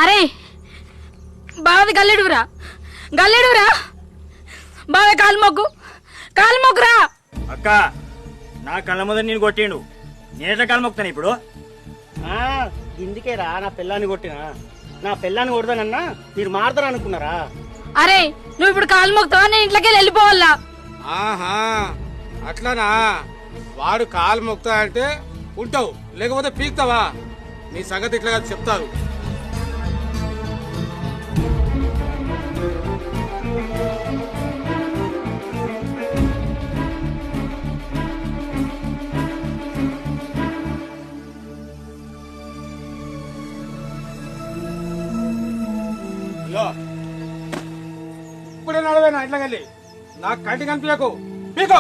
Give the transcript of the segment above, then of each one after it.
అరే బావది గల్లెడురా బావ కాలు మొక్కురా. అక్క నా కళ్ళ ముందు నేను కొట్టిండు, నేట కాలు మొక్కుతాను ఇప్పుడు. ఇందుకేరా నా పిల్లాన్ని కొట్టినా. నా పిల్లాన్ని కొడతానన్నా మీరు మారుతారు అనుకున్నారా? అరే నువ్వు ఇప్పుడు కాలు మొక్కుతావా, నేను ఇంట్లోకి వెళ్ళిపోవాలా? ఆహా అట్లానా? వాడు కాలు మొక్తా అంటే ఉంటావు, లేకపోతే పీక్తావా? నీ సంగతి ఇట్లా చెప్తారు. ఇప్పుడే నడవేనా ఇట్లా వెళ్ళి నా కంటి కనిపించకు, పీకో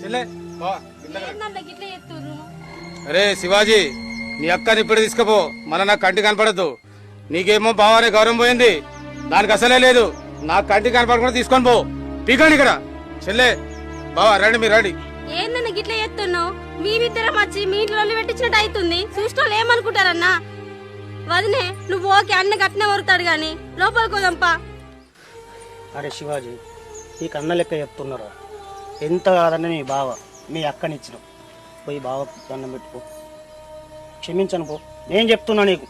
చెల్లె. అరే శివాజీ, నీ అక్కని ఇప్పుడు తీసుకుపో, మళ్ళా నా కంటి కనపడద్దు. నీకేమో బావానే గౌరవం పోయింది, దానికి అసలే లేదు. నా కంటి కనపడకుండా తీసుకొని పో, పీకండి ఇక్కడ. చెల్లె బావా రండి, మీరు రండి. ఏందన్న గిట్లా చేస్తున్నావు? మీరిద్దరం వచ్చి మీ ఇంట్లో పెట్టించినట్టు అవుతుంది. చూసిన ఏమనుకుంటారన్నా? వదినే నువ్వు ఓకే, అన్న గట్టిన వరుతాడు గాని లోపలికోదంపా. అరే శివాజీ, ఈ కన్న లెక్క చెప్తున్నారా? ఎంత కాదన్న నీ బావ మీ అక్కనిచ్చినావు. పోయి బావ దండం పెట్టుకో, క్షమించను పో. నేను చెప్తున్నా నీకు.